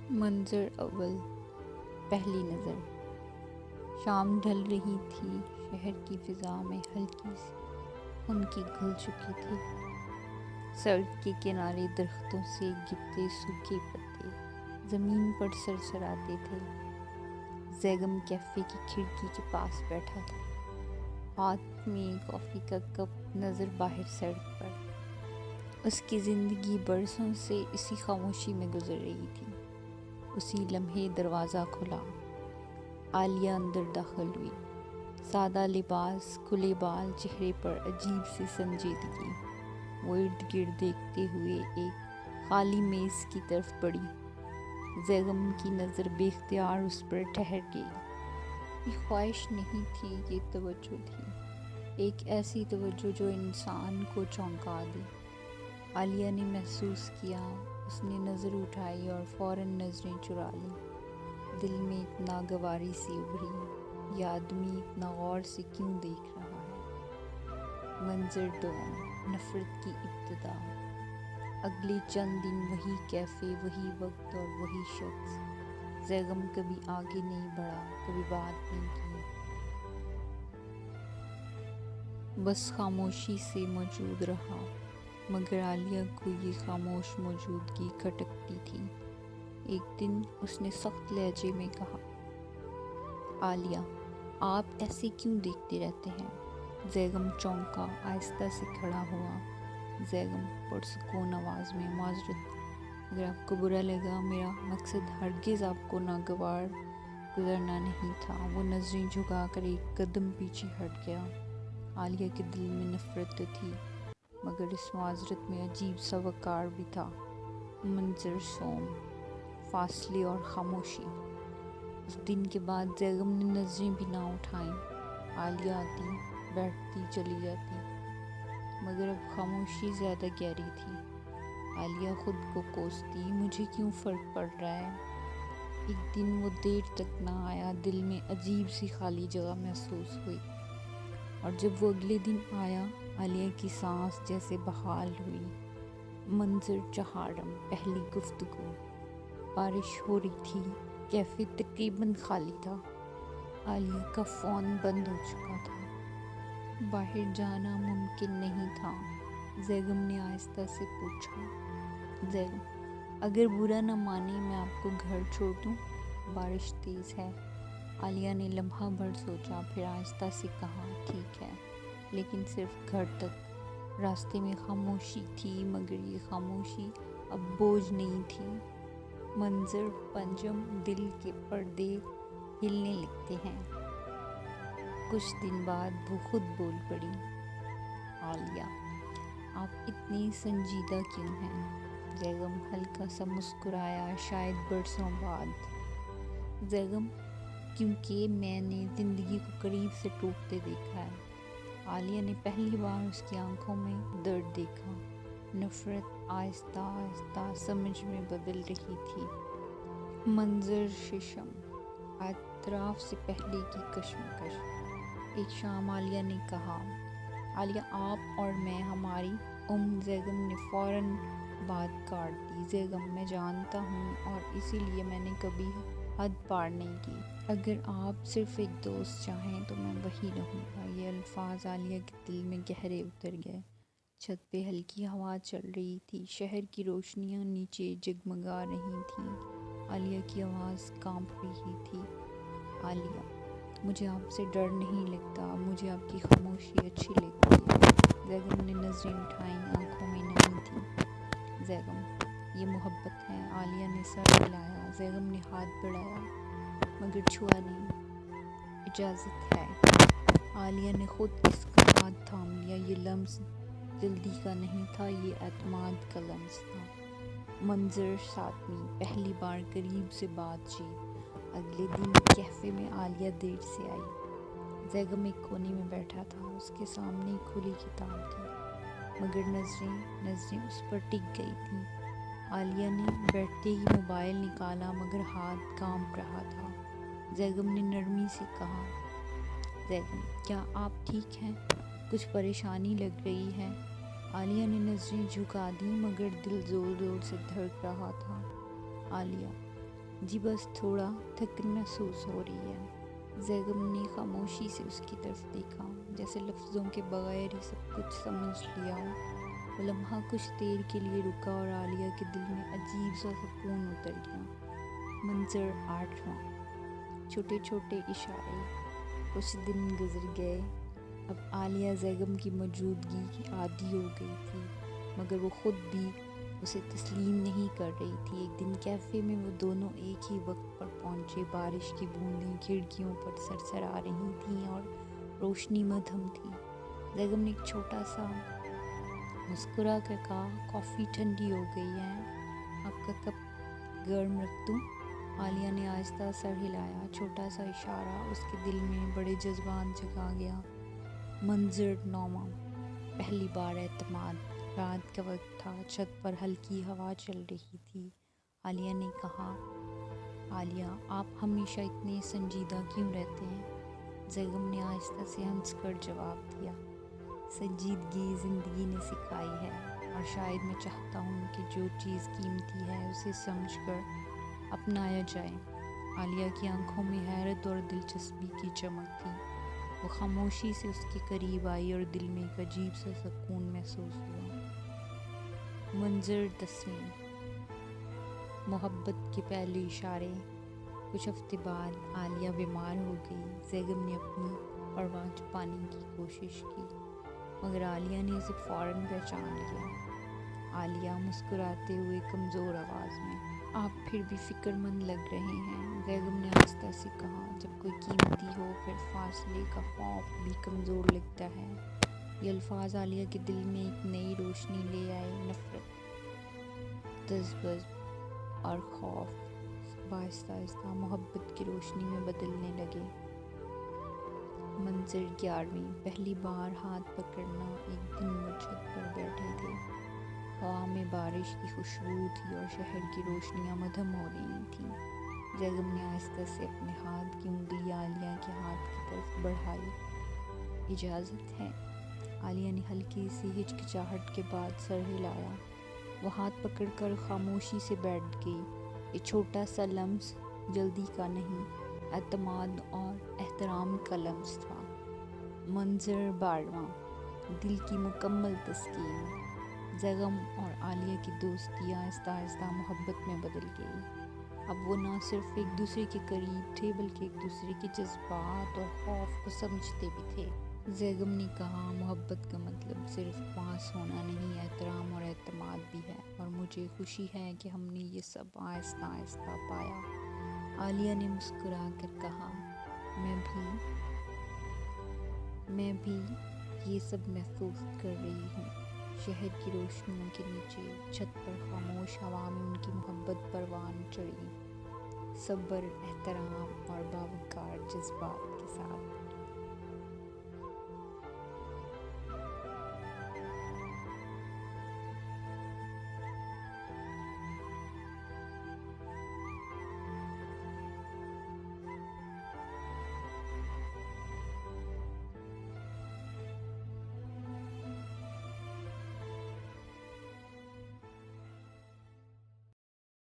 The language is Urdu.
منظر اول، پہلی نظر۔ شام ڈھل رہی تھی، شہر کی فضا میں ہلکی سی خنکی گھل چکی تھی۔ سڑک کے کنارے درختوں سے گرتے سوکھے پتے زمین پر سرسراتے تھے۔ زیگم کیفے کی کھڑکی کے پاس بیٹھا تھا، ہاتھ میں کافی کا کپ نظر باہر سڑک پر۔ اس کی زندگی برسوں سے اسی خاموشی میں گزر رہی تھی۔ اسی لمحے دروازہ کھلا، عالیہ اندر داخل ہوئی۔ سادہ لباس، کھلے بال، چہرے پر عجیب سی سنجیدگی۔ وہ ارد گرد دیکھتے ہوئے ایک خالی میز کی طرف بڑھی۔ زیگم کی نظر بے اختیار اس پر ٹھہر گئی۔ یہ خواہش نہیں تھی، یہ توجہ تھی، ایک ایسی توجہ جو انسان کو چونکا دے۔ عالیہ نے محسوس کیا، اس نے نظر اٹھائی اور فوراً نظریں چرا لیں۔ دل میں ایک ناگواری سی ابھری، یہ آدمی اتنا غور سے کیوں دیکھ رہا ہے؟ منظر دوم، نفرت کی ابتدا۔ اگلے چند دن وہی کیفے، وہی وقت اور وہی شخص۔ زیگم کبھی آگے نہیں بڑھا، کبھی بات نہیں کی، بس خاموشی سے موجود رہا۔ مگر عالیہ کو یہ خاموش موجودگی کھٹکتی تھی۔ ایک دن اس نے سخت لہجے میں کہا، عالیہ، آپ ایسے کیوں دیکھتے رہتے ہیں؟ زیگم چونکا، آہستہ سے کھڑا ہوا۔ زیگم پرسکون آواز میں، معذرت، اگر آپ کو برا لگا، میرا مقصد ہرگز آپ کو ناگوار گزرنا نہیں تھا۔ وہ نظریں جھکا کر ایک قدم پیچھے ہٹ گیا۔ عالیہ کے دل میں نفرت تو تھی، مگر اس معذرت میں عجیب سا وقار بھی تھا۔ منظر سوم، فاصلے اور خاموشی۔ اس دن کے بعد زیگم نے نظریں بھی نہ اٹھائیں۔ عالیہ آتی، بیٹھتی، چلی جاتی، مگر اب خاموشی زیادہ گہری تھی۔ عالیہ خود کو کوستی، مجھے کیوں فرق پڑ رہا ہے؟ ایک دن وہ دیر تک نہ آیا، دل میں عجیب سی خالی جگہ محسوس ہوئی۔ اور جب وہ اگلے دن آیا، عالیہ کی سانس جیسے بحال ہوئی۔ منظر چہارم، پہلی گفتگو۔ بارش ہو رہی تھی، کیفے تقریباً خالی تھا، عالیہ کا فون بند ہو چکا تھا، باہر جانا ممکن نہیں تھا۔ زیگم نے آہستہ سے پوچھا، زیگم، اگر برا نہ مانے میں آپ کو گھر چھوڑ دوں؟ بارش تیز ہے۔ عالیہ نے لمحہ بھر سوچا، پھر آہستہ سے کہا، ٹھیک ہے، لیکن صرف گھر تک۔ راستے میں خاموشی تھی، مگر یہ خاموشی اب بوجھ نہیں تھی۔ منظر پنجم، دل کے پردے ہلنے لگتے ہیں۔ کچھ دن بعد وہ خود بول پڑی، عالیہ، آپ اتنی سنجیدہ کیوں ہیں؟ زیگم ہلکا سا مسکرایا، شاید برسوں بعد۔ زیگم، کیونکہ میں نے زندگی کو قریب سے ٹوٹتے دیکھا ہے۔ عالیہ نے پہلی بار اس کی آنکھوں میں درد دیکھا۔ نفرت آہستہ آہستہ سمجھ میں بدل رہی تھی۔ منظر ششم، اعتراف سے پہلے کی کشمکش۔ ایک شام عالیہ نے کہا، عالیہ، آپ اور میں، ہماری زیگم نے فوراً بات کاٹ دی۔ زیگم، میں جانتا ہوں، اور اسی لیے میں نے کبھی حد پار نہیں کی۔ اگر آپ صرف ایک دوست چاہیں تو میں وہی رہوں گا۔ یہ الفاظ عالیہ کے دل میں گہرے اتر گئے۔ چھت پہ ہلکی ہوا چل رہی تھی، شہر کی روشنیاں نیچے جگمگا رہی تھیں۔ عالیہ کی آواز کانپ رہی تھی، عالیہ، مجھے آپ سے ڈر نہیں لگتا، مجھے آپ کی خاموشی اچھی لگتی ہے۔ زیگم نے نظریں اٹھائیں، آنکھوں میں نمی تھی۔ زیگم، یہ محبت ہے؟ عالیہ نے سر ہلایا۔ زیگم نے ہاتھ بڑھایا، مگر چھوا نہیں۔ اجازت ہے۔ عالیہ نے خود اس کا ہاتھ تھام لیا۔ یہ لمس جلدی کا نہیں تھا، یہ اعتماد کا لمس تھا۔ منظر ساتویں، پہلی بار قریب سے بات چیت۔ اگلے دن کیفے میں عالیہ دیر سے آئی۔ زیگم ایک کونے میں بیٹھا تھا، اس کے سامنے ایک کھلی کتاب تھی، مگر نظریں اس پر ٹک گئی تھیں۔ عالیہ نے بیٹھتے ہی موبائل نکالا، مگر ہاتھ کانپ رہا تھا۔ زیگم نے نرمی سے کہا، زیگم، کیا آپ ٹھیک ہیں؟ کچھ پریشانی لگ رہی ہے؟ عالیہ نے نظریں جھکا دیں، مگر دل زور زور سے دھڑک رہا تھا۔ عالیہ، جی بس تھوڑا تھکن محسوس ہو رہی ہے۔ زیغم نے خاموشی سے اس کی طرف دیکھا، جیسے لفظوں کے بغیر ہی سب کچھ سمجھ لیا ہو۔ وہ لمحہ کچھ دیر کے لیے رکا اور عالیہ کے دل میں عجیب سا سکون اتر گیا۔ منظر 8واں۔ چھوٹے چھوٹے اشارے۔ کچھ دن گزر گئے۔ اب عالیہ زیغم کی موجودگی کی عادی ہو گئی تھی، مگر وہ خود بھی اسے تسلیم نہیں کر رہی تھی۔ ایک دن کیفے میں وہ دونوں ایک ہی وقت پر پہنچے۔ بارش کی بوندیں کھڑکیوں پر سرسرا رہی تھیں اور روشنی مدھم تھی۔ زیغم نے ایک چھوٹا سا مسکرا کر کہا، کافی ٹھنڈی ہو گئی ہے، آپ کا کپ گرم رکھ دوں؟ عالیہ نے آہستہ سر ہلایا۔ چھوٹا سا اشارہ اس کے دل میں بڑے جذبات جگا گیا۔ منظر 9واں۔ پہلی بار اعتماد۔ رات کا وقت تھا، چھت پر ہلکی ہوا چل رہی تھی۔ عالیہ نے کہا، عالیہ آپ ہمیشہ اتنے سنجیدہ کیوں رہتے ہیں؟ زیغم نے آہستہ سے ہنس کر جواب دیا، سنجیدگی زندگی نے سکھائی ہے، اور شاید میں چاہتا ہوں کہ جو چیز قیمتی ہے اسے سمجھ کر اپنایا جائے۔ عالیہ کی آنکھوں میں حیرت اور دلچسپی کی چمک تھی۔ وہ خاموشی سے اس کے قریب آئی اور دل میں ایک عجیب سا سکون محسوس ہوا۔ منظر 10ویں۔ محبت کے پہلے اشارے۔ کچھ ہفتے بعد عالیہ بیمار ہو گئی۔ زیغم نے اپنی پرواہ چھپانے کی کوشش کی، مگر عالیہ نے اسے فوراً پہچان لیا۔ عالیہ مسکراتے ہوئے کمزور آواز میں، آپ پھر بھی فکر مند لگ رہے ہیں۔ زیغم نے آہستہ سے کہا، جب کوئی قیمتی ہو پھر فاصلے کا خوف بھی کمزور لگتا ہے۔ یہ الفاظ عالیہ کے دل میں ایک نئی روشنی لے آئے۔ نفرت، تذبذب اور خوف آہستہ آہستہ محبت کی روشنی میں بدلنے لگے۔ منظر 11ویں۔ پہلی بار ہاتھ پکڑنا۔ ایک دن وہ چھت پر بیٹھے تھے، ہوا میں بارش کی خوشبو تھی اور شہر کی روشنیاں مدھم ہو رہی تھیں۔ زیغم نے آہستہ سے اپنے ہاتھ کی انگلی عالیہ کے ہاتھ کی طرف بڑھائی۔ اجازت ہے؟ عالیہ نے ہلکی سی ہچکچاہٹ کے بعد سر ہلایا۔ وہ ہاتھ پکڑ کر خاموشی سے بیٹھ گئی۔ یہ چھوٹا سا لمس جلدی کا نہیں، اعتماد اور احترام کا لمس تھا۔ منظر 12واں۔ دل کی مکمل تسکین۔ زیغم اور عالیہ کی دوستی آہستہ آہستہ محبت میں بدل گئی۔ اب وہ نہ صرف ایک دوسرے کے قریب تھے بلکہ ایک دوسرے کے جذبات اور خوف کو سمجھتے بھی تھے۔ زیغم نے کہا، محبت کا مطلب صرف پاس ہونا نہیں، احترام اور اعتماد بھی ہے، اور مجھے خوشی ہے کہ ہم نے یہ سب آہستہ آہستہ پایا۔ عالیہ نے مسکرا کر کہا، میں بھی یہ سب محسوس کر رہی ہوں۔ شہر کی روشنیوں کے نیچے چھت پر خاموش ہوا میں ان کی محبت پروان چڑھی، صبر، احترام اور باوقار جذبات کے ساتھ۔